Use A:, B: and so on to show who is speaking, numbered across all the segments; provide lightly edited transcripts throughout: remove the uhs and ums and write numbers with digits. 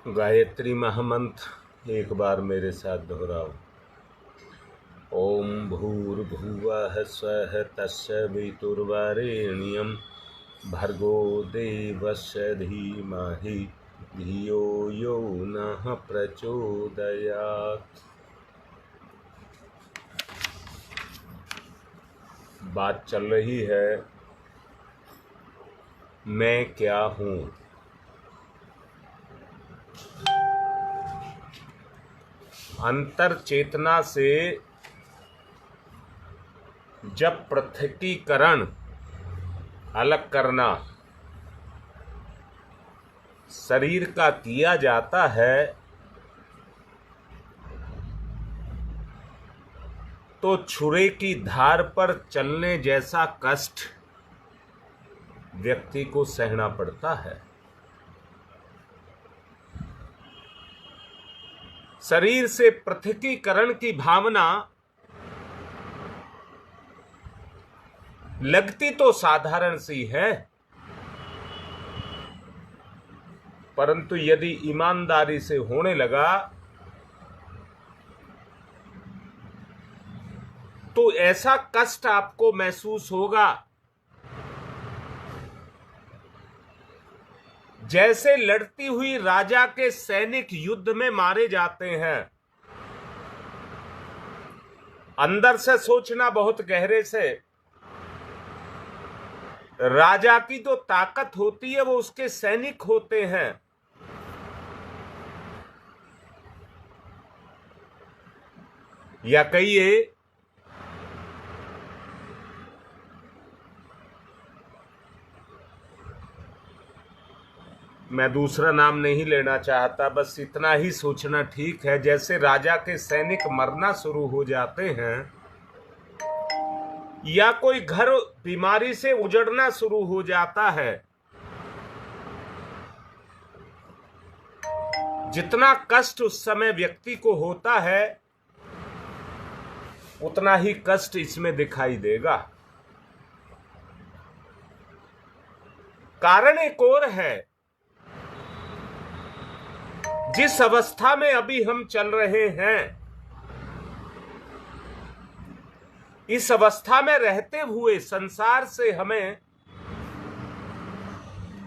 A: गायत्री महामंत्र एक बार मेरे साथ दोहराओ। ओम भूर्भुवः स्वः तस्य वितुर्वरेण्यं भर्गो देवस्य धीमहि धियो यो नः प्रचोदयात्। बात चल रही है मैं क्या हूँ। अंतर चेतना से जब पृथकीकरण अलग करना शरीर का किया जाता है तो छुरे की धार पर चलने जैसा कष्ट व्यक्ति को सहना पड़ता है। शरीर से पृथकीकरण की भावना लगती तो साधारण सी है, परंतु यदि ईमानदारी से होने लगा तो ऐसा कष्ट आपको महसूस होगा जैसे लड़ती हुई राजा के सैनिक युद्ध में मारे जाते हैं। अंदर से सोचना बहुत गहरे से, राजा की जो ताकत होती है वो उसके सैनिक होते हैं। या कहिए मैं दूसरा नाम नहीं लेना चाहता, बस इतना ही सोचना ठीक है। जैसे राजा के सैनिक मरना शुरू हो जाते हैं या कोई घर बीमारी से उजड़ना शुरू हो जाता है, जितना कष्ट उस समय व्यक्ति को होता है उतना ही कष्ट इसमें दिखाई देगा। कारण एक और है, जिस अवस्था में अभी हम चल रहे हैं, इस अवस्था में रहते हुए संसार से हमें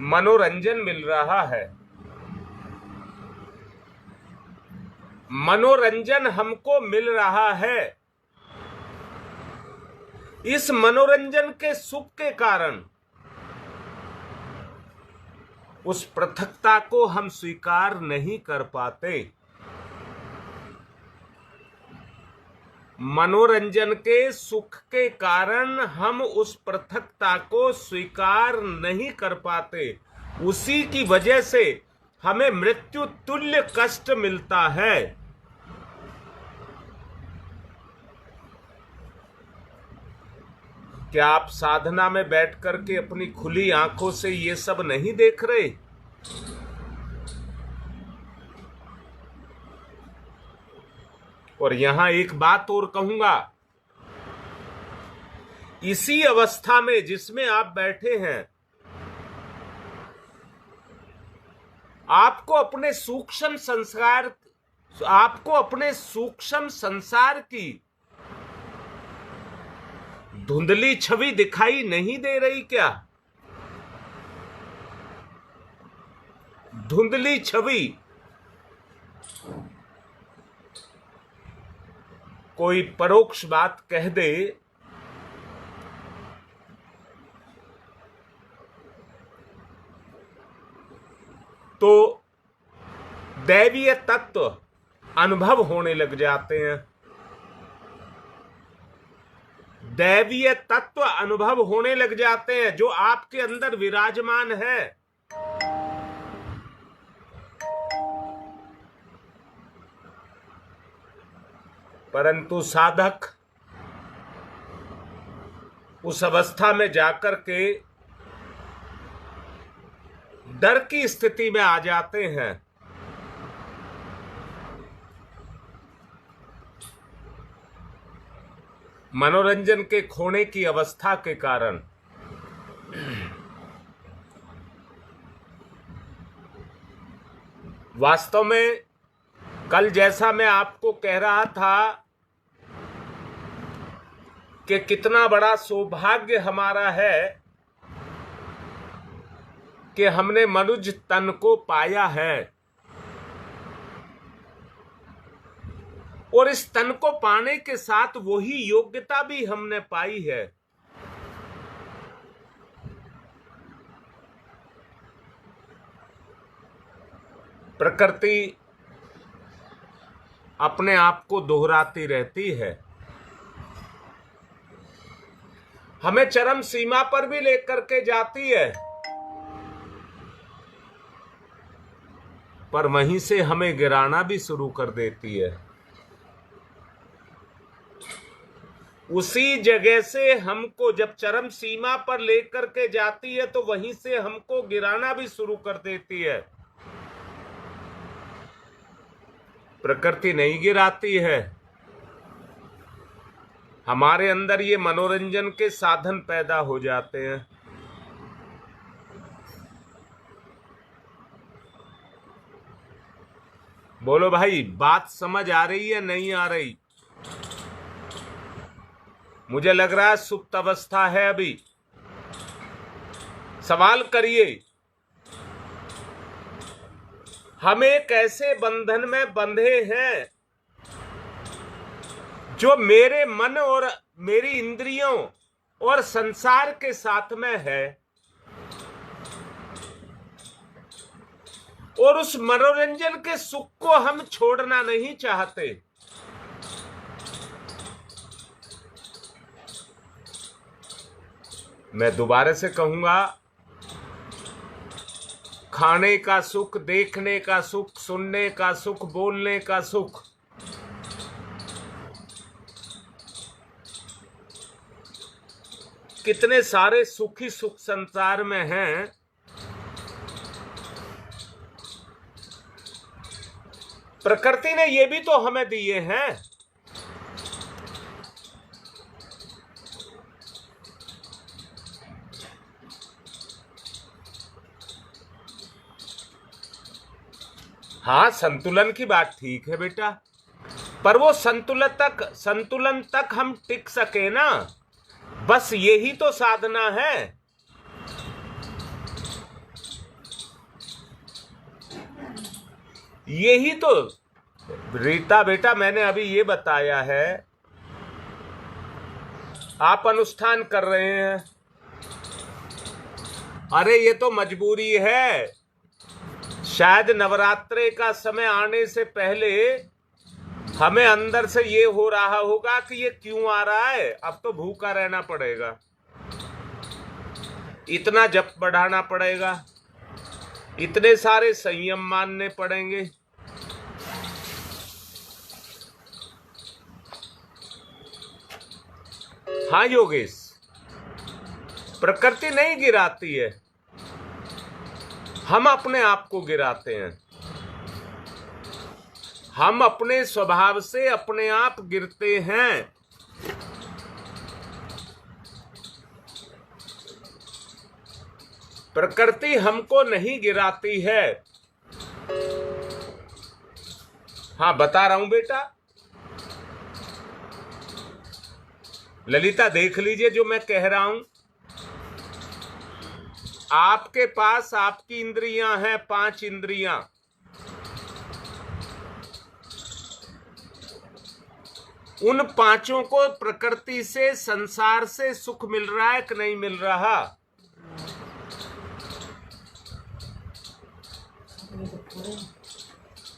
A: मनोरंजन मिल रहा है। मनोरंजन हमको मिल रहा है। इस मनोरंजन के सुख के कारण उस पृथकता को हम स्वीकार नहीं कर पाते। मनोरंजन के सुख के कारण हम उस पृथकता को स्वीकार नहीं कर पाते। उसी की वजह से हमें मृत्यु तुल्य कष्ट मिलता है। क्या आप साधना में बैठ करके अपनी खुली आंखों से ये सब नहीं देख रहे? और यहां एक बात और कहूंगा, इसी अवस्था में जिसमें आप बैठे हैं, आपको अपने सूक्ष्म संसार की धुंधली छवि दिखाई नहीं दे रही क्या? धुंधली छवि। कोई परोक्ष बात कह दे तो दैवीय तत्व अनुभव होने लग जाते हैं। दैवीय तत्व अनुभव होने लग जाते हैं जो आपके अंदर विराजमान है। परंतु साधक उस अवस्था में जाकर के डर की स्थिति में आ जाते हैं। मनोरंजन के खोने की अवस्था के कारण वास्तव में कल जैसा मैं आपको कह रहा था कि कितना बड़ा सौभाग्य हमारा है कि हमने मनुष्य तन को पाया है और इस तन को पाने के साथ वही योग्यता भी हमने पाई है। प्रकृति अपने आप को दोहराती रहती है, हमें चरम सीमा पर भी लेकर के जाती है, पर वहीं से हमें गिराना भी शुरू कर देती है। उसी जगह से हमको जब चरम सीमा पर लेकर के जाती है तो वहीं से हमको गिराना भी शुरू कर देती है। प्रकृति नहीं गिराती है, हमारे अंदर ये मनोरंजन के साधन पैदा हो जाते हैं। बोलो भाई, बात समझ आ रही है नहीं आ रही? मुझे लग रहा है सुप्त अवस्था है अभी। सवाल करिए, हम एक ऐसे बंधन में बंधे हैं जो मेरे मन और मेरी इंद्रियों और संसार के साथ में है, और उस मनोरंजन के सुख को हम छोड़ना नहीं चाहते। मैं दोबारा से कहूंगा, खाने का सुख, देखने का सुख, सुनने का सुख, बोलने का सुख, कितने सारे सुखी सुख संसार में हैं। प्रकृति ने ये भी तो हमें दिए हैं। हाँ, संतुलन की बात ठीक है बेटा, पर वो संतुलन तक हम टिक सके ना, बस यही तो साधना है। यही तो रीता बेटा, मैंने अभी ये बताया है, आप अनुष्ठान कर रहे हैं, अरे ये तो मजबूरी है। शायद नवरात्रे का समय आने से पहले हमें अंदर से ये हो रहा होगा कि ये क्यों आ रहा है, अब तो भूखा रहना पड़ेगा, इतना जप बढ़ाना पड़ेगा, इतने सारे संयम मानने पड़ेंगे। हाँ योगेश, प्रकृति नहीं गिराती है, हम अपने आप को गिराते हैं। हम अपने स्वभाव से अपने आप गिरते हैं। प्रकृति हमको नहीं गिराती है। हाँ बता रहा हूं बेटा, ललिता देख लीजिए जो मैं कह रहा हूं। आपके पास आपकी इंद्रियां हैं, 5 इंद्रियां, उन 5 को प्रकृति से, संसार से सुख मिल रहा है कि नहीं मिल रहा?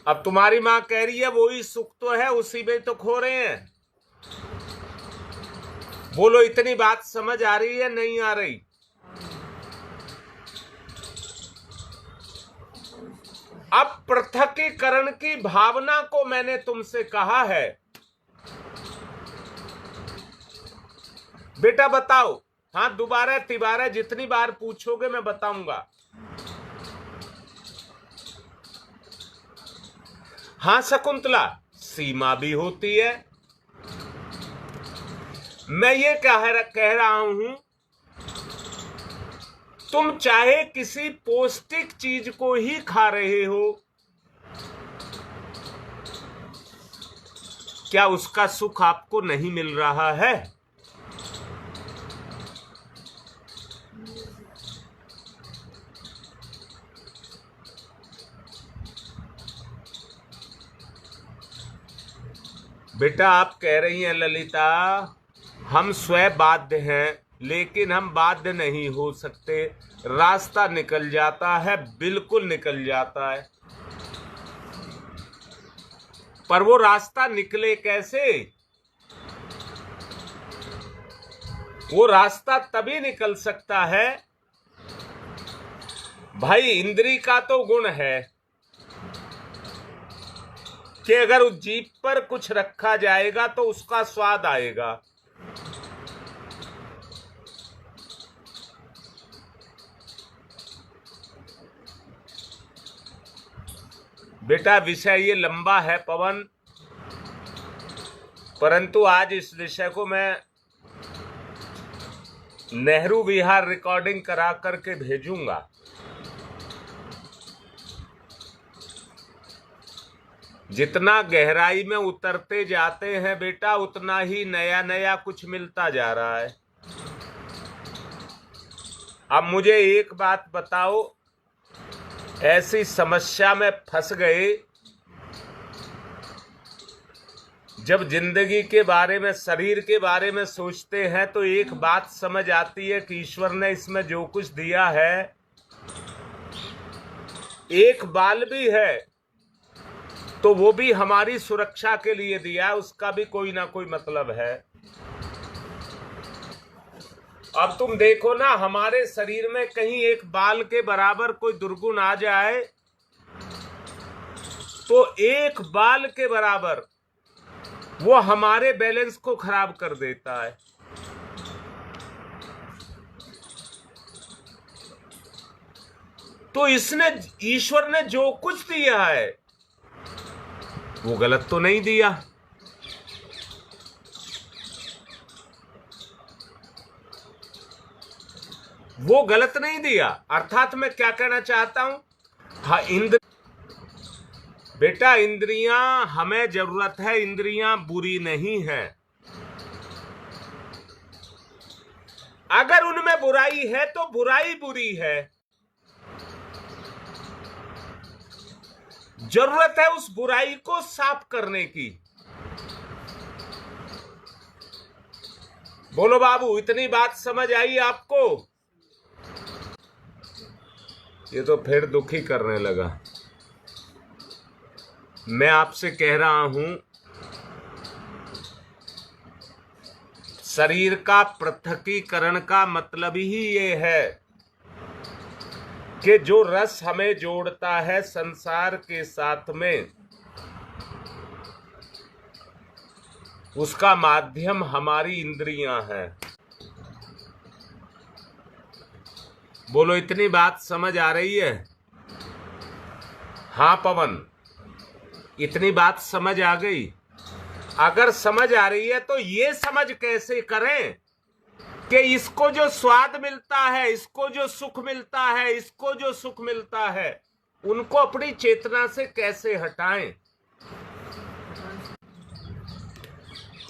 A: अब तुम्हारी मां कह रही है वही सुख तो है, उसी में तो खो रहे हैं। बोलो, इतनी बात समझ आ रही है नहीं आ रही? अब पृथकीकरण की भावना को मैंने तुमसे कहा है, बेटा बताओ। हाँ, दोबारा तिबारा जितनी बार पूछोगे मैं बताऊंगा। हाँ शकुंतला, सीमा भी होती है। मैं ये कह रहा हूं, तुम चाहे किसी पौष्टिक चीज को ही खा रहे हो, क्या उसका सुख आपको नहीं मिल रहा है? बेटा, आप कह रही हैं ललिता, हम स्वयं बाध्य हैं, लेकिन हम बाध्य नहीं हो सकते। रास्ता निकल जाता है, बिल्कुल निकल जाता है, पर वो रास्ता निकले कैसे? वो रास्ता तभी निकल सकता है भाई, इंद्री का तो गुण है कि अगर उस जीभ पर कुछ रखा जाएगा तो उसका स्वाद आएगा। बेटा, विषय ये लंबा है पवन, परंतु आज इस विषय को मैं नेहरू विहार रिकॉर्डिंग करा करके भेजूंगा। जितना गहराई में उतरते जाते हैं बेटा, उतना ही नया नया कुछ मिलता जा रहा है। अब मुझे एक बात बताओ, ऐसी समस्या में फंस गए, जब जिंदगी के बारे में, शरीर के बारे में सोचते हैं तो एक बात समझ आती है कि ईश्वर ने इसमें जो कुछ दिया है, एक बाल भी है तो वो भी हमारी सुरक्षा के लिए दिया है, उसका भी कोई ना कोई मतलब है। अब तुम देखो ना, हमारे शरीर में कहीं एक बाल के बराबर कोई दुर्गुण आ जाए तो एक बाल के बराबर वो हमारे बैलेंस को खराब कर देता है। तो इसने, ईश्वर ने जो कुछ दिया है वो गलत तो नहीं दिया। वो गलत नहीं दिया, अर्थात मैं क्या कहना चाहता हूं, हाँ, बेटा, इंद्रियां हमें जरूरत है, इंद्रियां बुरी नहीं है। अगर उनमें बुराई है तो बुराई बुरी है, जरूरत है उस बुराई को साफ करने की। बोलो बाबू, इतनी बात समझ आई आपको? ये तो फिर दुखी करने लगा। मैं आपसे कह रहा हूं, शरीर का पृथकीकरण का मतलब ही ये है कि जो रस हमें जोड़ता है संसार के साथ में, उसका माध्यम हमारी इंद्रियां हैं। बोलो, इतनी बात समझ आ रही है? हाँ पवन, इतनी बात समझ आ गई? अगर समझ आ रही है तो ये समझ कैसे करें कि इसको जो स्वाद मिलता है, इसको जो सुख मिलता है, इसको जो सुख मिलता है, उनको अपनी चेतना से कैसे हटाएं।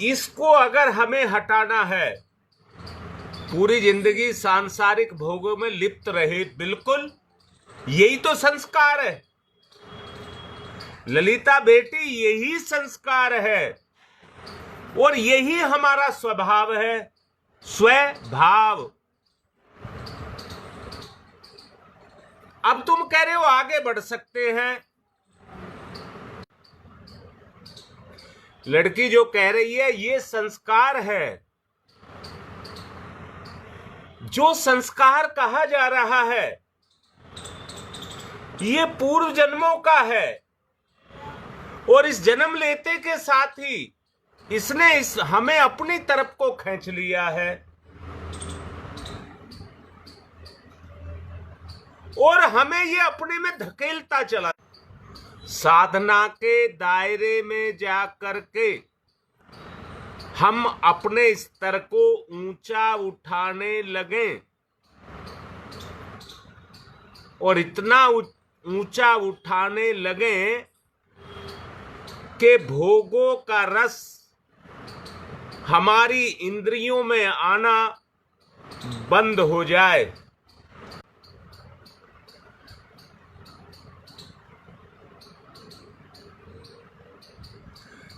A: इसको अगर हमें हटाना है, पूरी जिंदगी सांसारिक भोगों में लिप्त रहे, बिल्कुल यही तो संस्कार है ललिता बेटी, यही संस्कार है और यही हमारा स्वभाव है, स्वभाव। अब तुम कह रहे हो आगे बढ़ सकते हैं, लड़की जो कह रही है ये संस्कार है। जो संस्कार कहा जा रहा है ये पूर्व जन्मों का है, और इस जन्म लेते के साथ ही इसने हमें अपनी तरफ को खींच लिया है, और हमें ये अपने में धकेलता चला। साधना के दायरे में जा करके हम अपने स्तर को ऊंचा उठाने लगे, और इतना ऊंचा उठाने लगे के भोगों का रस हमारी इंद्रियों में आना बंद हो जाए।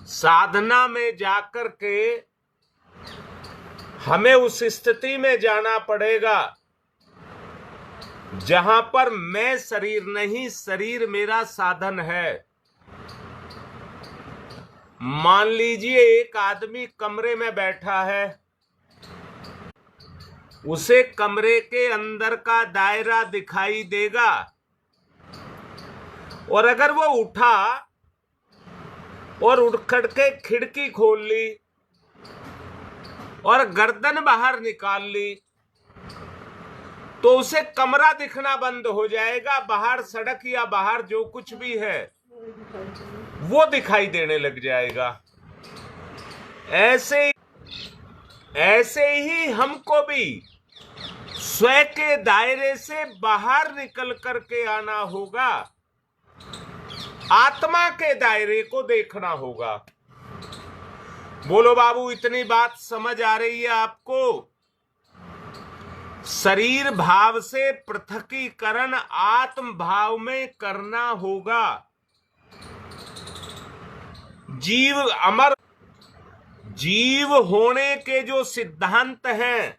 A: साधना में जाकर के हमें उस स्थिति में जाना पड़ेगा जहां पर मैं शरीर नहीं, शरीर मेरा साधन है। मान लीजिए एक आदमी कमरे में बैठा है, उसे कमरे के अंदर का दायरा दिखाई देगा, और अगर वो उठा और उठ के खिड़की खोल ली और गर्दन बाहर निकाल ली, तो उसे कमरा दिखना बंद हो जाएगा। बाहर सड़क या बाहर जो कुछ भी है वो दिखाई देने लग जाएगा। ऐसे ही हमको भी स्वयं के दायरे से बाहर निकल करके आना होगा, आत्मा के दायरे को देखना होगा। बोलो बाबू, इतनी बात समझ आ रही है आपको? शरीर भाव से पृथकीकरण आत्म भाव में करना होगा। जीव होने के जो सिद्धांत हैं,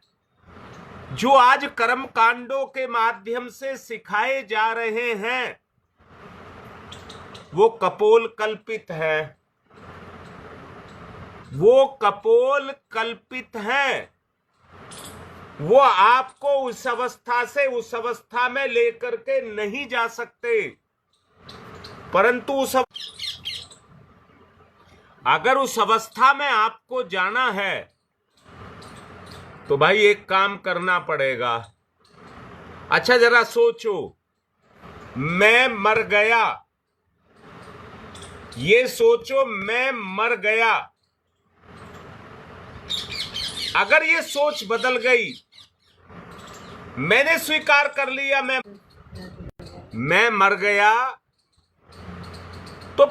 A: जो आज कर्म कांडों के माध्यम से सिखाए जा रहे हैं, वो कपोल कल्पित है। वो कपोल कल्पित है। वो आपको उस अवस्था से उस अवस्था में लेकर के नहीं जा सकते। परंतु अगर उस अवस्था में आपको जाना है तो भाई एक काम करना पड़ेगा। अच्छा जरा सोचो, मैं मर गया, ये सोचो मैं मर गया। अगर ये सोच बदल गई, मैंने स्वीकार कर लिया मैं मर गया, तो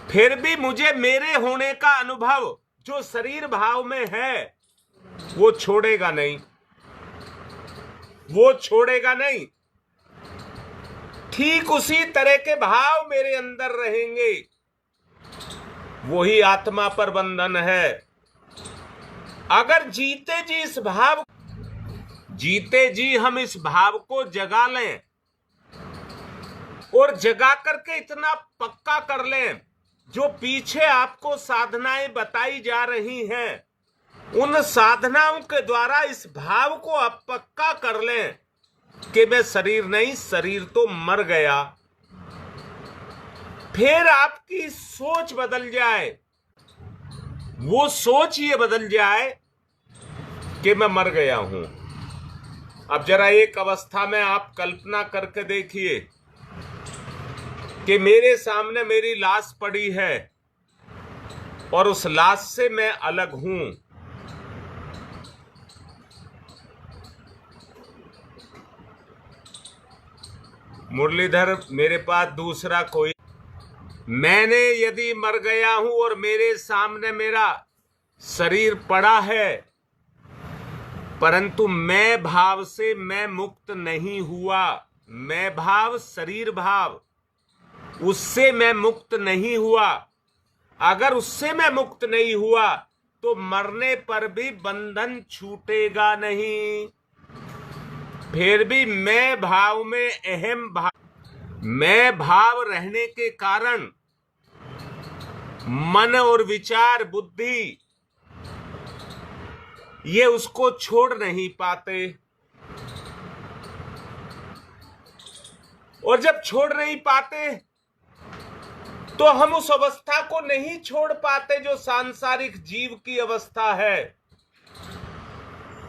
A: फिर भी मुझे मेरे होने का अनुभव जो शरीर भाव में है वो छोड़ेगा नहीं। वो छोड़ेगा नहीं। ठीक उसी तरह के भाव मेरे अंदर रहेंगे। वही आत्मा पर बंधन है। अगर जीते जी हम इस भाव को जगा लें और जगा करके इतना पक्का कर लें, जो पीछे आपको साधनाएं बताई जा रही हैं, उन साधनाओं के द्वारा इस भाव को आप पक्का कर लें कि मैं शरीर नहीं, शरीर तो मर गया। फिर आपकी सोच बदल जाए। वो सोच ये बदल जाए कि मैं मर गया हूं। अब जरा एक अवस्था में आप कल्पना करके देखिए कि मेरे सामने मेरी लाश पड़ी है और उस लाश से मैं अलग हूं। मुरलीधर, मेरे पास दूसरा कोई, मैंने यदि मर गया हूं और मेरे सामने मेरा शरीर पड़ा है, परंतु मैं भाव से मैं मुक्त नहीं हुआ। मैं भाव, शरीर भाव, उससे मैं मुक्त नहीं हुआ। अगर उससे मैं मुक्त नहीं हुआ तो मरने पर भी बंधन छूटेगा नहीं। फिर भी मैं भाव में अहम भाव, मैं भाव रहने के कारण मन और विचार, बुद्धि, ये उसको छोड़ नहीं पाते। और जब छोड़ नहीं पाते तो हम उस अवस्था को नहीं छोड़ पाते जो सांसारिक जीव की अवस्था है।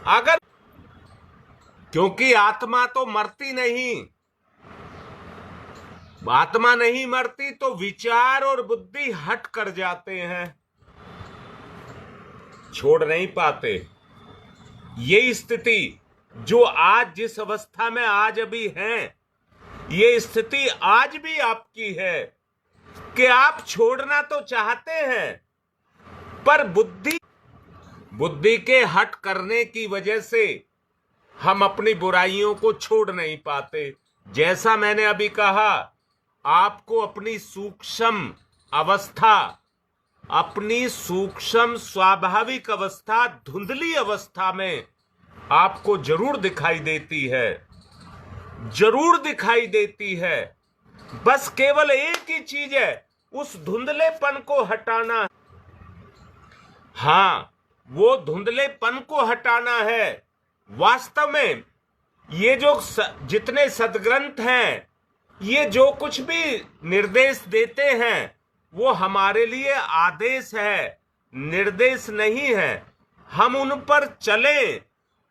A: अगर, क्योंकि आत्मा तो मरती नहीं, आत्मा नहीं मरती, तो विचार और बुद्धि हट कर जाते हैं, छोड़ नहीं पाते। ये स्थिति जो आज जिस अवस्था में आज अभी है, ये स्थिति आज भी आपकी है, कि आप छोड़ना तो चाहते हैं, पर बुद्धि के हट करने की वजह से हम अपनी बुराइयों को छोड़ नहीं पाते। जैसा मैंने अभी कहा, आपको अपनी सूक्ष्म अवस्था, अपनी सूक्ष्म स्वाभाविक अवस्था धुंधली अवस्था में आपको जरूर दिखाई देती है, जरूर दिखाई देती है। बस केवल एक ही चीज है, उस धुंधलेपन को हटाना। हाँ, वो धुंधलेपन को हटाना है। वास्तव में ये जो जितने सद्ग्रंथ हैं, ये जो कुछ भी निर्देश देते हैं, वो हमारे लिए आदेश है, निर्देश नहीं है। हम उन पर चलें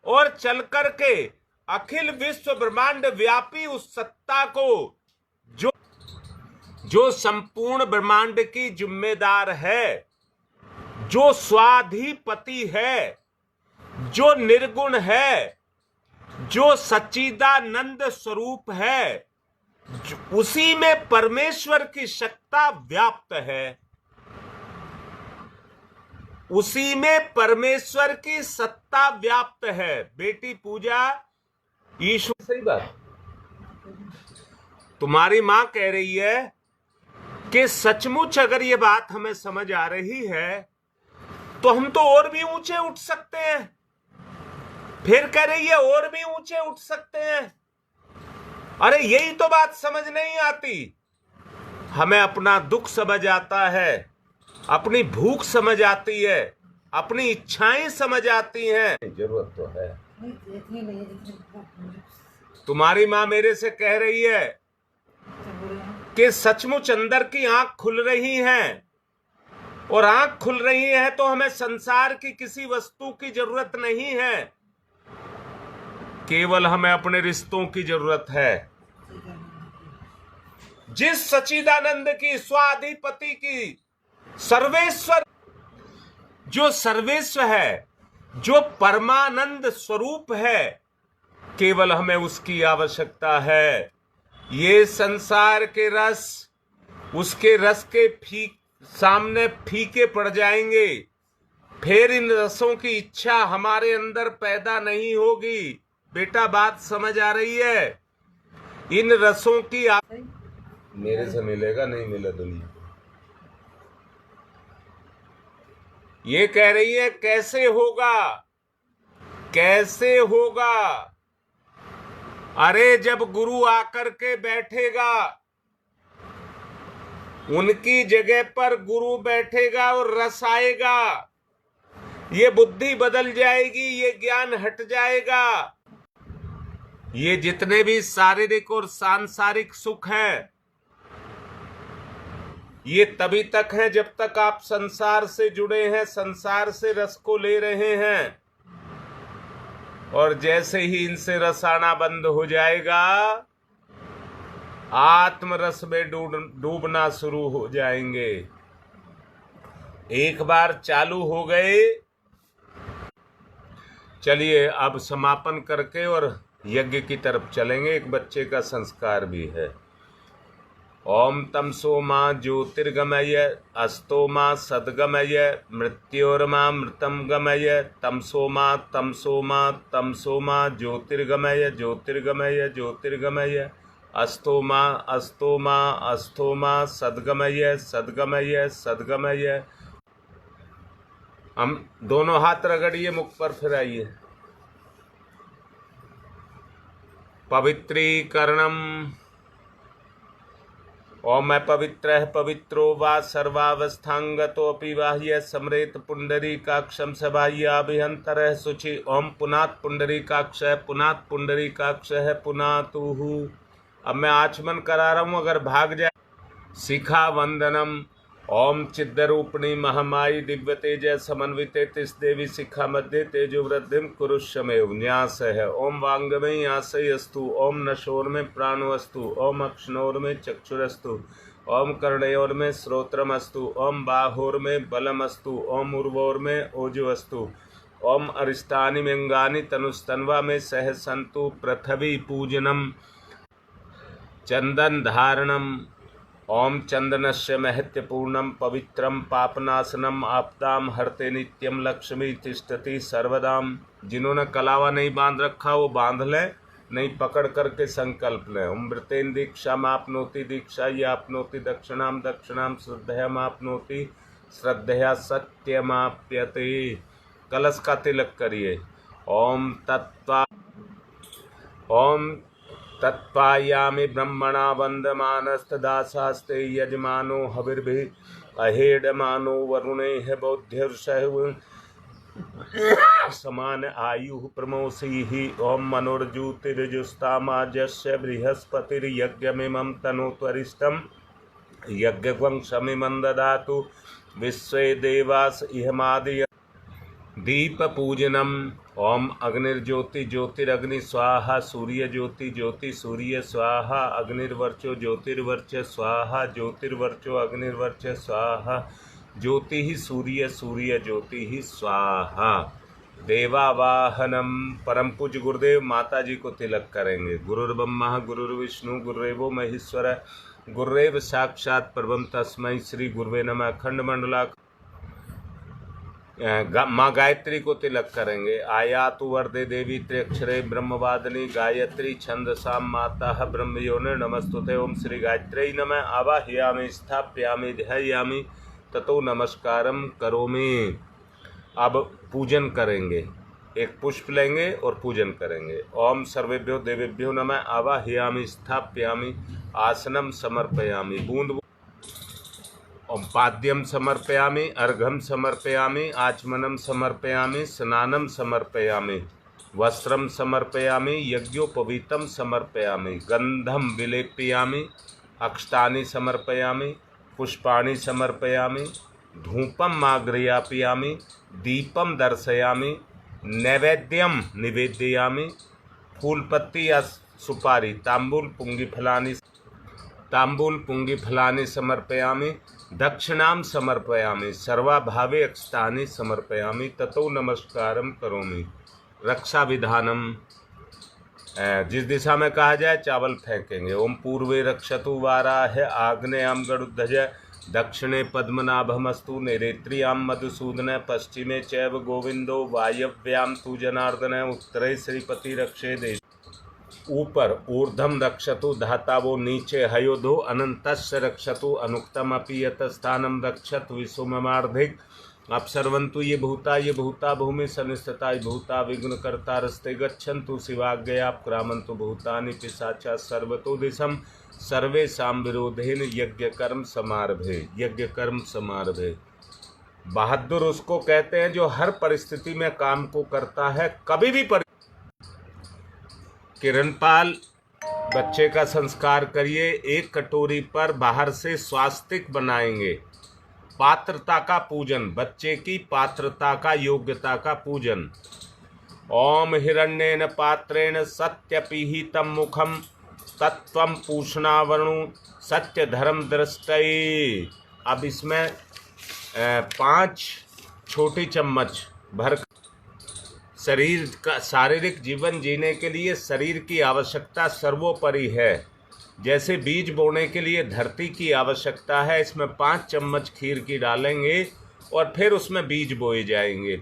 A: और चल करके अखिल विश्व ब्रह्मांड व्यापी उस सत्ता को, जो संपूर्ण ब्रह्मांड की जिम्मेदार है, जो स्वाधिपति है, जो निर्गुण है, जो सच्चिदानंद स्वरूप है, उसी में परमेश्वर की सत्ता व्याप्त है, उसी में परमेश्वर की सत्ता व्याप्त है। बेटी पूजा, ईश्वर, सही बात। तुम्हारी मां कह रही है कि सचमुच अगर ये बात हमें समझ आ रही है तो हम तो और भी ऊंचे उठ सकते हैं। फिर कह रही है और भी ऊंचे उठ सकते हैं। अरे यही तो बात समझ नहीं आती। हमें अपना दुख समझ आता है, अपनी भूख समझ आती है, अपनी इच्छाएं समझ आती हैं। जरूरत तो है। तुम्हारी मां मेरे से कह रही है कि सचमुच अंदर की आंख खुल रही है, और आंख खुल रही है तो हमें संसार की किसी वस्तु की जरूरत नहीं है, केवल हमें अपने रिश्तों की जरूरत है। जिस सच्चिदानंद की, स्वाधिपति की, सर्वेश्वर, जो सर्वेश्वर है, जो परमानंद स्वरूप है, केवल हमें उसकी आवश्यकता है। ये संसार के रस, उसके रस के सामने फीके पड़ जाएंगे। फिर इन रसों की इच्छा हमारे अंदर पैदा नहीं होगी। बेटा, बात समझ आ रही है? इन रसों की मेरे से मिलेगा, नहीं मिला दुनिया। ये कह रही है कैसे होगा, कैसे होगा? अरे जब गुरु आकर के बैठेगा, उनकी जगह पर गुरु बैठेगा और रस आएगा, ये बुद्धि बदल जाएगी, ये ज्ञान हट जाएगा। ये जितने भी शारीरिक और सांसारिक सुख हैं, ये तभी तक है जब तक आप संसार से जुड़े हैं, संसार से रस को ले रहे हैं। और जैसे ही इनसे रस आना बंद हो जाएगा, आत्म रस में डूबना शुरू हो जाएंगे। एक बार चालू हो गए, चलिए अब समापन करके और यज्ञ की तरफ चलेंगे। एक बच्चे का संस्कार भी है। ओम तमसो मां ज्योतिर्गमय, अस्तो मां सद्गमय, मृत्योर्मा मृतम गमय, तमसो मां ज्योतिर्गमय, ज्योतिर्गमय ज्योतिर्गमय, अस्तो मां सद्गमय, सद्गमय सद्गमय। हम दोनों हाथ रगड़िए मुख पर, फिर आइए। पवित्रीकरणम। ओम मैं पवित्र पवित्रो वा सर्वावस्थांगतोऽपि बाह्य समरेत पुंडरीकाक्षं सबाह्याभिहंतरः शुचि। ओम पुनात् पुंडरीकाक्षः, पुनात् पुंडरीकाक्षः, पुनातुः। अब मैं आचमन करा रहा हूं, अगर भाग जाए। शिखा वंदनम। ओम चिद्रूपिणी महामाई दिव्य तेज समन्विते तिस देवी शिखा मध्य तेजो वृद्धिम कुरुष्यमेव न्यास है। ओम वांगमे यासयस्तु, ओम नशोर में प्राणोस्तु, ओम अक्षणोर में चक्षुरस्तु, ओम कर्णयोर में श्रोत्रमस्तु, ओम बाहोर में बलमस्तु, ओम उर्वोर में ओजोस्तु, ओम अरिष्टानि में तनुस्तन्वा में सहसंतु। पृथ्वी पूजनम, चंदन धारणम, ओम चंदनस्य महत्यपूर्णं पवित्रं पापनाशनम आपदाम हरते नित्यम लक्ष्मी तिष्ठति सर्वदाम। जिन्होंने कलावा नहीं बांध रखा वो बांध लें, नहीं पकड़ करके संकल्प लें। अमृतेन दीक्षाम आपनोति दीक्षा ये आपनोति दक्षिणाम दक्षिणाम श्रद्धयाम आपनोति श्रद्धया सत्यमाप्यते। कलश का तिलक करिए। ओम तत्पायामि ब्रह्मणा वन्दमानस्तदासास्ते यजमानो हविर्भिः अहेडमानो वरुणैः बौद्ध्यर्षः समान आयु प्रमोषीः। ओम मनोर्जुतिर्जुस्तामाजस्य बृहस्पतिर्यज्ञमिमं तनोत्वरिष्ठं यज्ञं शमिमं ददातु विश्वे देवास इहमादि। दीप पूजनम। ओम अग्निर्ज्योति ज्योतिरग्नि स्वाहा सूर्य ज्योति ज्योति सूर्य स्वाहा अग्निर्वर्चो ज्योतिर्वर्च स्वाहा ज्योतिर्वर्चो अग्निर्वर्च स्वाहा ज्योति ही सूर्य सूर्य ज्योति ही स्वाहा। देवावाहनम। परम पूज्य गुरुदेव माता जी को तिलक करेंगे। गुरुर्ब्रह्मा गुरुर्विष्णु गुरुदेवो महेश्वर गुरुरेव साक्षात परब्रह्म तस्मै श्री गुरुवे नमः। अखंड मंडला माँ गायत्री को तिलक करेंगे। आयातु वरदे देवी त्र्यक्षरे ब्रह्मवादिनी गायत्री छंदसाम माता ब्रह्मयोनि नमस्तुते। ओम श्री गायत्री नमः। आवाहयामि स्थापयामि ध्यायामि ततो नमस्कारम करोमि। अब पूजन करेंगे। एक पुष्प लेंगे और पूजन करेंगे। ओम सर्वेभ्यो देवेभ्यो नमः। आवाहयामि स्थापयामि आसनम समर्पयामि। बूंद ओम पाद्यम समर्पयामि अर्घम समर्पयामि आचमनम समर्पयामि स्नानम समर्पयामि वस्त्रम समर्पयामि यज्ञोपवीतम समर्पयामि गंधम विलेपयामि अक्षतानि समर्पयामि पुष्पाणि समर्पयामि धूपम आग्रयापयामि दीपम दर्शयामि नैवेद्यम निवेदयामि। फूलपत्ती या सुपारी तांबूल पुंगिफलानि समर्पयामि दक्षिणां समर्पयामि सर्वाभावे अक्षतानि समर्पयामि ततो नमस्कारम करोमि। रक्षा विधानम। जिस दिशा में कहा जाए चावल फेंकेंगे। ओम पूर्वे रक्षतु वाराह आग्नेयाम गरुध्वज दक्षिणे पद्मनाभमस्तु नैऋत्यां मधुसूदन पश्चिमे चैव गोविंदो वायव्यां तु जनार्दन उत्तरे श्रीपति रक्षे देश। ऊपर ऊर्ध्वम रक्षतु धातावो नीचे हयोधो अनंतस्य रक्षतु अनुक्तम अपि यतस्थानम रक्षत विश्वमार्धिक। अपसर्वन्तु ये भूता भूमि सनिस्थिता भूता विघ्नकर्ता रस्ते गच्छन्तु शिवाज्ञया क्रामन्तु भूतानि पिशाचा सर्वतो दिशम सर्वेषां विरोधेन यज्ञ कर्म समारभे। बहादुर उसको कहते हैं जो हर परिस्थिति में काम को करता है। कभी भी किरणपाल बच्चे का संस्कार करिए। एक कटोरी पर बाहर से स्वास्तिक बनाएंगे। पात्रता का पूजन, बच्चे की पात्रता का योग्यता का पूजन। ओम हिरण्येन पात्रेण सत्यपिहितं मुखम तत्वं पूषणावणु सत्य धर्म दृष्टये। अब इसमें 5 छोटी चम्मच भर। शरीर का शारीरिक जीवन जीने के लिए शरीर की आवश्यकता सर्वोपरि है। जैसे बीज बोने के लिए धरती की आवश्यकता है, इसमें 5 चम्मच खीर की डालेंगे और फिर उसमें बीज बोए जाएंगे।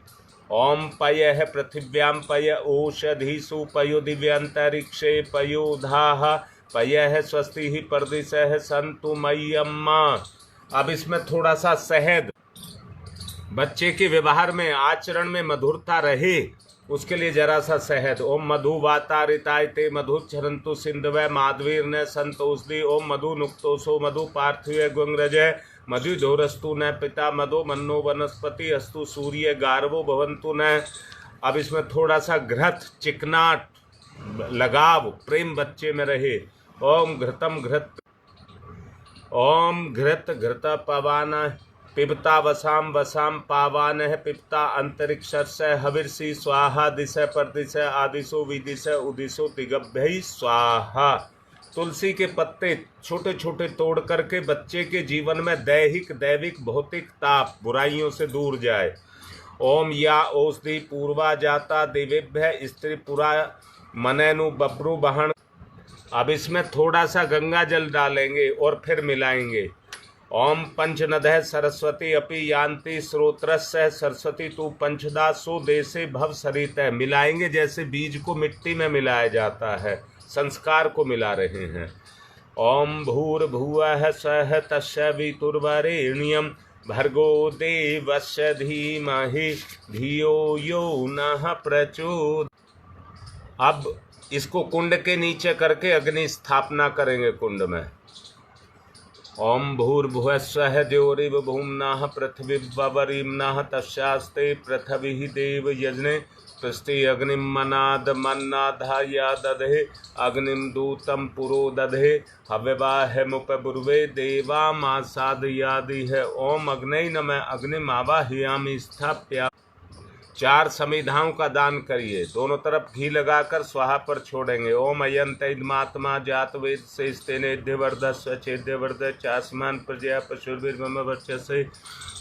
A: ओम पयः पृथिव्यां पय ओषधीषु पयो दिव्यांतरिक्षे पयोधाः पयः स्वस्ति ही परदिशः सन्तु मय्यम्मा। अब इसमें थोड़ा सा शहद, बच्चे के व्यवहार में आचरण में मधुरता रहे उसके लिए जरा सा शहद। ओम मधु वातारिताय ते मधुच्छरन्तु सिंधवै माधवीर्न संतोषदी। ओम मधु नुक्तोषो मधु पार्थिव गुंग्रजय मधुधोरस्तु न पिता मधु मन्नो वनस्पति अस्तु सूर्य गार्वो भवन्तु न। अब इसमें थोड़ा सा घृत, चिकनाट, लगाव, प्रेम बच्चे में रहे। ओम घृतम घृत ओम घृत घृत पवान पिबता वसाम वसाम पावान पिबता अंतरिक्षस्य हविर्षि स्वाहा दिश परदिश आदिशो विदिश उदिशो दिगभ्य स्वाहा। तुलसी के पत्ते छोटे छोटे तोड़ करके बच्चे के जीवन में दैहिक दैविक भौतिक ताप बुराइयों से दूर जाए। ओम या औषधि पूर्वा जाता देवेभ्य स्त्री पुरा मनैनु बब्रु बहन अब इसमें थोड़ा सा गंगा जल डालेंगे और फिर मिलाएंगे। ओम पंचनदः सरस्वती अपि यान्ति स्रोत्रस्य सरस्वती तु पंचदा सो देशे भव सरितः। मिलाएंगे जैसे बीज को मिट्टी में मिलाया जाता है, संस्कार को मिला रहे हैं। ओम भूर्भुवः स्वः तस्य वितुर्वरेण्यं भर्गो देवस्य धीमहि धियो यो नः प्रचोदयात्। अब इसको कुंड के नीचे करके अग्नि स्थापना करेंगे कुंड में। ओम भूर्भुवः स्वः द्यौरिव भूम्नाः पृथिवीवरीम्नाः तस्यास्ते पृथिवी देव यजने पृष्ठे अग्निं मनाद मन्नाधाया दधे अग्निं दूतं पुरो दधे हव्यवाहमुपब्रुवे देवामासादयादि है। ओम अग्नये नमः अग्निम आवाहयामि स्थाप्या। 4 समिधाओं का दान करिए, दोनों तरफ घी लगाकर स्वाहा पर छोड़ेंगे। ओम अयंत इदमात्मा जात वेद से स्तेनेद्यवर्धस्व चेद्यवर्ध चास्मान प्रजया पशुर्भिर्मम वर्चसे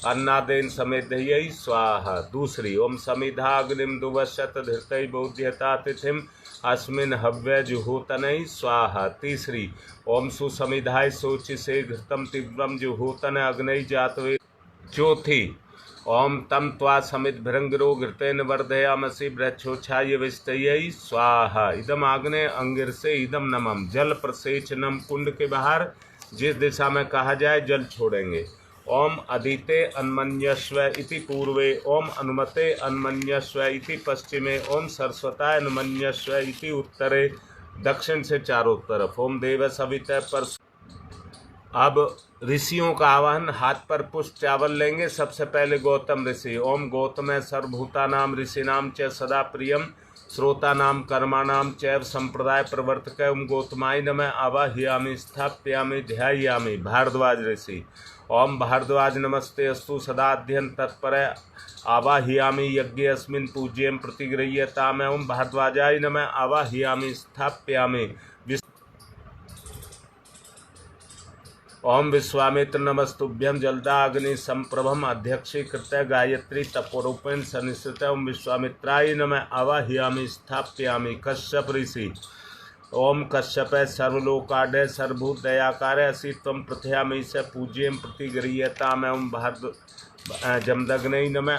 A: अन्नादेन समेधयी स्वाहा। दूसरी, ओम समिधा अग्निम दुवशत धृतय बोध्यता तिथिम अस्मिन हव्य जुहोतनय स्वाहा। तीसरी, ओम सुसमिधाय सोचि से घृतम तीव्रम जुहोतन अग्नय जातवे। चौथी, ओम तम त्वा समित भृंगरो घृतेन वर्धयामसि वृक्षोच्छाय विस्तयै स्वाहा। इदम आग्नेय अंगिरसे इदम नमम। जल प्रसेचनम, कुंड के बाहर जिस दिशा में कहा जाए जल छोड़ेंगे। ओम अदिते अन्मन्यस्व इति पूर्वे, ओम अनुमते अन्मन्यस्व इति पश्चिमे, ओम सरस्वताय अन्मन्यस्व इति उत्तरे, दक्षिण से चारों तरफ। ओम देव सविता पर। अब ऋषियों का आवाहन। हाथ पर पुष्प चावल लेंगे। सबसे पहले गौतम ऋषि। ओम गौतम सर्वभूतानाम ऋषिनाम च सदा प्रियम श्रोतानाम कर्माणाम चैव संप्रदाय प्रवर्तक। ओम गौतमाय नमः आवाहयामि स्थाप्यामि ध्यायामि। भारद्वाज ऋषि। ओम भारद्वाज नमस्ते अस्तु सदाध्यन तत्पर आवाहयामि यज्ञ अस्मिन् पूज्यं प्रतिगृह्यताम्। ओम भारद्वाजाय नमः आवाहयामि स्थाप्यामि। ओम विश्वामित्र नमस्तुभ्यं जलदाग्नि संप्रभम अध्यक्षीकृत गायत्री तपोरूपेण सनिश्चित। ओम विश्वामित्राय नमः आवाहयामि स्थाप्यामि। कश्यप ऋषि। ओम कश्यप सर्वलोकाढ सर्वभूत दयाकार असि त्वं प्रथयामि स पूज्यं प्रतिगृह्यताम्। ओम जमदग्नये नमः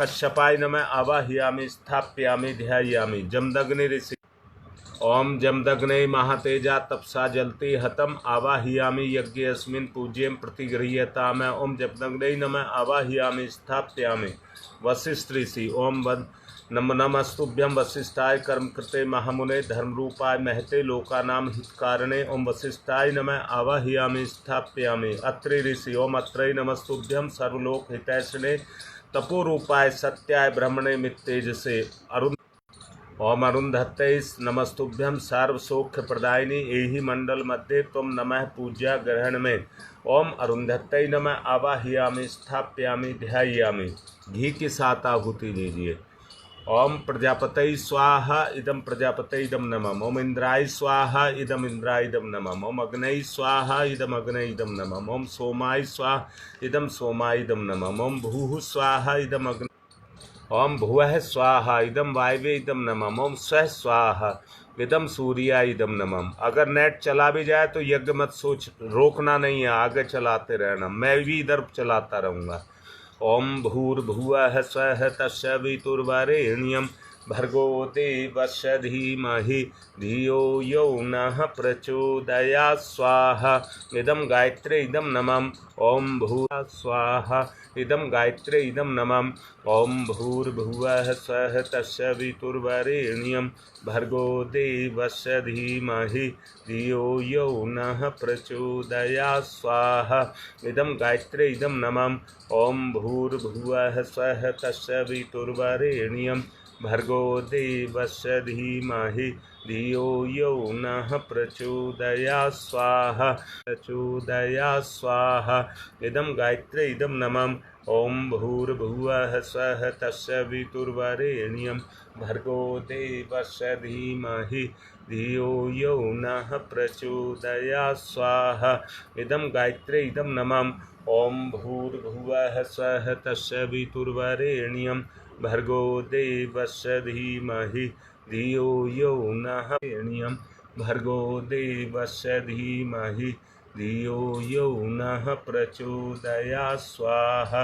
A: कश्यपाय नमः आवाहयामि स्थाप्यामि ध्यायामि। जमदग्नि ऋषि। ओम जमदग्नये महातेजा तपसा जलते हतम आवाहयामि यज्ञ अस्मिन् पूज्यं प्रतिगृह्यताम्। ओम जमदग्नये नमः आवाहयामि स्थाप्यामि। वसिष्ठ ऋषि। ओम नमस्तुभ्यं वसिष्ठाय कर्म कृते महामुने धर्मरूपाय महते लोकानां हितकारणे। ओम वसिष्ठाय नमः आवाहयामि स्थाप्यामि। अत्रि ऋषि। ओम अत्रये नमस्तुभ्यं सर्वलोक हितैषिणे तपोरूपाय सत्याय ब्रह्मणे मित्तेजसे। ओम अरुंधत्ते नमस्तुभ्यं सर्वसौख्य प्रदायिनी एहि मंडल मध्ये त्वं नमः पूज्या ग्रहण में। ओम अरुंधत्ते नमः आवाहयामि स्थाप्यामि ध्यायामि। घी के साथ आहुति दीजिए। ओम प्रजापतये स्वाहा इदम प्रजापतये इदम नमः। ओम इंद्राय स्वाहा इदम इंद्राय इदम नमः। ओम अग्नये स्वाहा इदम अग्नये इदम नमः। ओम सोमाय स्वाहा इदम सोमाय इदम नमः। ओम भूः स्वाहा इदम अग्नि। ओम भुवः स्वाहा इदम वायवे इदम नमः। ओम स्वः स्वाहा इदम सूर्याय इदम नमः। अगर नेट चला भी जाए तो यज्ञ मत सोच, रोकना नहीं है, आगे चलाते रहना। मैं भी इधर चलाता रहूँगा। ओम भूर्भुवः स्वः तस्य वितुर्वरेण्यं भर्गो देवस्य धीमहि धियो यो नः प्रचोदयात् स्वाहा। इदम गायत्रे इदम नमः। ओम भूः स्वाहा इदम गायत्रे इदम नमः। ओम भूर्भुवः स्वः तस्य वितुर्वरेण्यं भर्गो देवस्य धीमहि धियो यो नः प्रचोदयात् स्वाहा। इदम गायत्रे इदम नमः। ओम भूर्भुवः स्वः तस्य वितुर्वरेण्यं भर्गो देवस्य धीमहि धियो यो नः प्रचोदयात् स्वाहा प्रचोदयात् स्वाहा। इदम गायत्रे इदम नमः। ओम भूर्भुवः स्वः तस्य वितुर्वरेण्यं भर्गो देवस्य धीमहि धियो यो नः प्रचोदयात् स्वाहा। इदम गायत्रे इदम नमः। ओम भूर्भुवः स्वः तस्य वितुर्वरेण्यं भर्गो देवस्य धीमहि धियो यो नः भर्गो देवस्य धीमहि धियो यो नः प्रचोदयात् स्वाहा।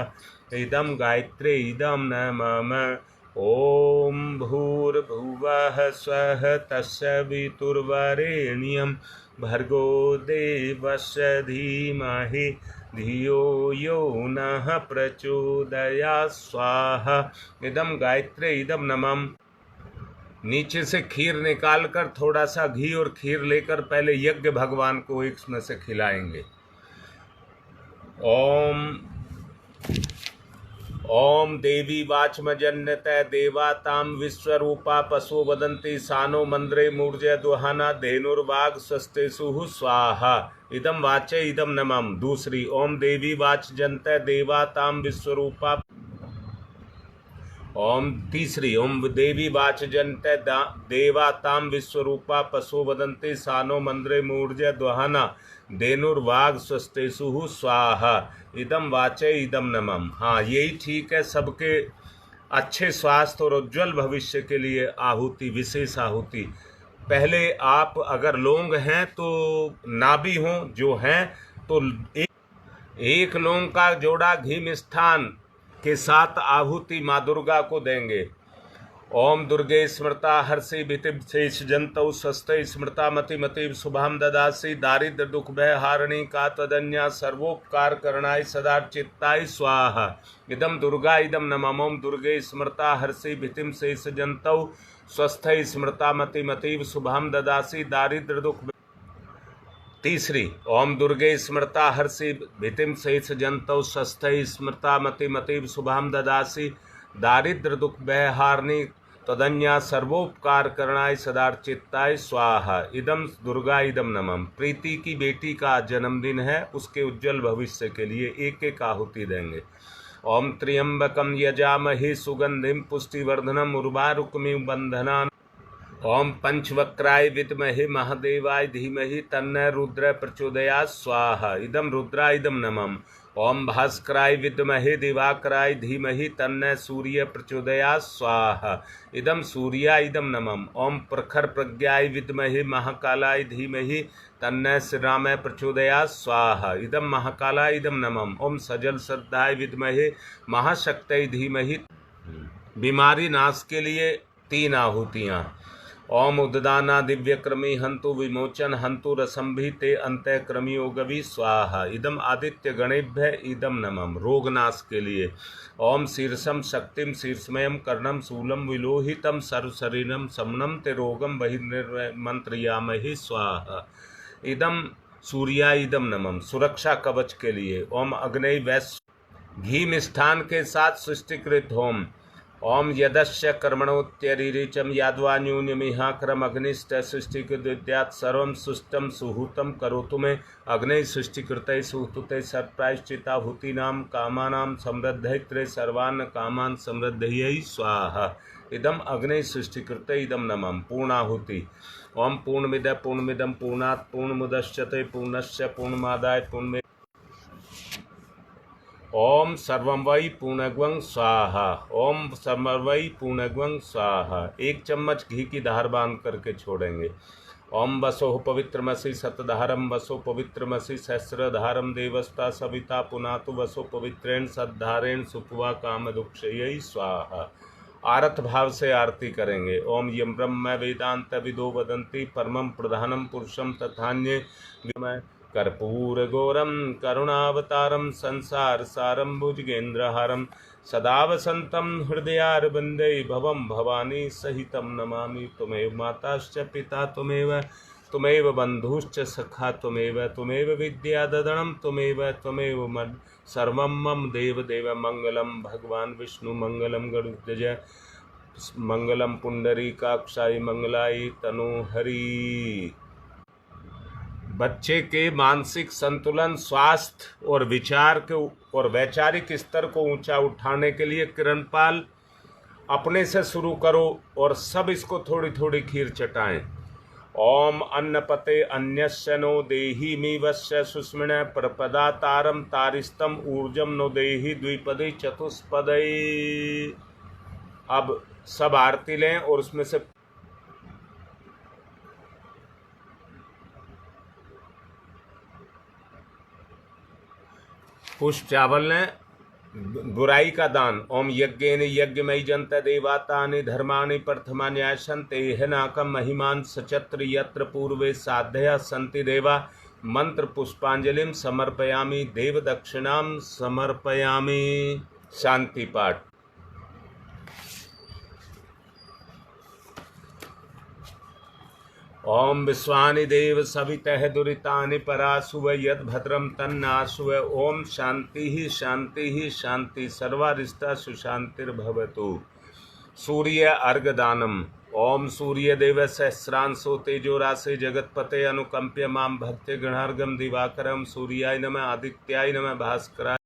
A: इदं गायत्री इदं न मम ॐ भूर्भुवः स्वः तस्य वितुर्वरेण्यं भर्गो देवस्य धीमहि धियो यो नः प्रचोदयात् स्वाहा। इदं गायत्री इदं नमः। नीचे से खीर निकालकर थोड़ा सा घी और खीर लेकर पहले यज्ञ भगवान को एक में से खिलाएंगे। ओम देवी वाचमजन्यतः देवा ताम विश्वरूपा पशु वदन्ति सानो मंद्रे मूर्जय दुहाना धेनुर्वाग स्वस्तेषु स्वाहा। इदम वाचे इदम नमम। दूसरी ओम देवी वाचजन्यतः देवा ताम विश्वरूपा। ओम तीसरी ओम देवी वाचजन्यतः देवा ताम विश्वरूपा पशु वदन्ति सानो मंद्रे मूर्जय दुहाना धेनुर्वाग स्वस्तेषु स्वाहा। इदम वाचे इदम नमम। हाँ, यही ठीक है। सबके अच्छे स्वास्थ्य और उज्जवल भविष्य के लिए आहुति, विशेष आहुति। पहले आप अगर लौंग हैं तो नाभि हों, जो हैं तो एक लौंग का जोड़ा घी मिष्ठान के साथ आहुति माँ दुर्गा को देंगे। ओम दुर्गे स्मृता हर्षि भितिम शेष जंतौ स्वस्थ स्मृता मति मति शुभाम ददासी दारिद्र दुख भय हारिणी का तदन्या सर्वोपकार करणाय सदा चित्ताय स्वाहा। इदम दुर्गा इदम नमः। ओम दुर्गे स्मृता हर्षि भितिम शेष जंतौ स्वस्थ स्मृता मति मति शुभाम ददासी दारिद्र दुख। तीसरी ओम दुर्गे स्मृता हर्षि भितिम शेष जंतौ स्वस्थ स्मृता मति मति शुभाम ददासी दारिद्र दुख भय हारिणी तदन्या सर्वोपकार करणाय सदार्चित्ताय स्वाहा। इदम दुर्गा इदम नमः। प्रीति की बेटी का जन्मदिन है, उसके उज्जवल भविष्य के लिए एक एक आहुति देंगे। ओम त्र्यंबकम यजामहे सुगंधिम पुष्टिवर्धनम उर्वारुकमिव बंधनान्। ओम पंचवक्राय विद्महे महादेवाय धीमहि तन्नः रुद्र प्रचोदयात् स्वाहा। इदम रुद्रा इदम नमः। ओम भास्कराय विद्महे दिवाकराय धीमहि तन्नः सूर्य प्रचोदयात् स्वाहा। इदम सूर्या इदम नमः। ओम प्रखर प्रज्ञाय विद्महे महाकालाय धीमहि तन्नः श्रीरामाय प्रचोदयात् स्वाहा। इदम महाकालाय इदम नमः। ओम सजल श्रद्धाय विद्महे महाशक्तये धीमहि। बीमारी नाश के लिए 3 आहुतियाँ। ओम उद्दाना दिव्यक्रमी हंतु विमोचन हंतु रसंभि ते अंतक्रमियो गवि स्वाहा। इदम आदित्य गणेभ्य इदम नमः। रोगनाश के लिए ओम शीर्षम शक्तिम शीर्षमयम कर्णम शूलम विलोहितम सर्वशरीरम समनम ते रोगम बहिर्मंत्रयामहि स्वाहा। इदम सूर्या इदम नमः। सुरक्षा कवच के लिए ओम अग्नि वैश्य घी मिष्ठान के साथ सृष्टिकृत होम। ओम यदस्य कर्मणोत्यरिचम याद्वान्यून्यमिहाक्रम अग्निष्ट सृष्टिकृद्यात् सर्वं सुष्टम सुहूतम करोतु मे अग्नि सृष्टिकृते सुहूते सर्वप्रायश्चिताहुतीनां कामानां समृद्धैत्रे सर्वान् कामान् समृद्धयै स्वाहा। इदम अग्नि सृष्टिकृते इदम नमः। पूर्णाहुति ओम पूर्णमिद पूर्णमिदं पूर्णात् पूर्णमुदच्यते पूर्णस्य पूर्णमादाय पूर्णमेव। ओम सर्वं वै पूर्णग्वं स्वाहा। ओम सर्वं वै पूर्णग्वं स्वाहा। 1 चम्मच घी की धार बांध करके छोड़ेंगे। ओम वसोः पवित्रमसि सतधारम वसो पवित्रमसि सहस्रधारम देवस्ता सविता पुनातु वसो पवित्रेण सद्धारेण सुपवा कामदुक्षयै स्वाहा। आरत भाव से आरती करेंगे। ओम यम ब्रह्म वेदांत विदो वदन्ति परमं प्रधानम पुरुषम तथान्ये कर्पूर गौरम करुणावतारम संसार सारम भुजगेन्द्रहारम सदा वसंतम हृदयारविंदे भवम भवानी सहितम नमामि। तुमेव माताश्च पिता तुमेव बंधुश्च सखा तुमेव विद्या ददनम तुमेव मद सर्वं मम देव देव। मंगलम भगवान विष्णु मंगलम गरुड़ध्वज मंगलम पुंडरीकाक्षाय मंगलाय तनोहरि। बच्चे के मानसिक संतुलन, स्वास्थ्य और विचार के और वैचारिक स्तर को ऊंचा उठाने के लिए किरणपाल अपने से शुरू करो और सब इसको थोड़ी थोड़ी खीर चटाएं। ओम अन्नपते अन्यस्य नो देहि मीवस्य सुस्मिन प्रपदातारम तारिस्तम ऊर्जम नो देहि द्विपदे चतुष्पदे। अब सब आरती लें और उसमें से पुष्प चावल ने बुराई का दान। ओम यज्ञेन यज्ञमयी जंत देवातानि धर्माणि प्रथमान्यासन्ते नाकम महिमान सचत्र यत्र पूर्वे साधया सन्ति देवा। मंत्र पुष्पांजलिम समर्पयामि देव दक्षिणाम समर्पयामि। शांति पाठ। ओम विश्वानि देव सवितः दुरितानि परासुव यद भद्रम तन्नासुव। ओम शांति ही शांति ही शांति सर्वारिष्टा सुशांतिर्भवतु। सूर्य अर्घदानम। ओम सूर्य देव सहस्रांशो तेजो राशे जगतपते अनुकंप्य माम भक्ति गणार्गम दिवाकरम। सूर्याय नमः आदित्याय नमः भास्कराय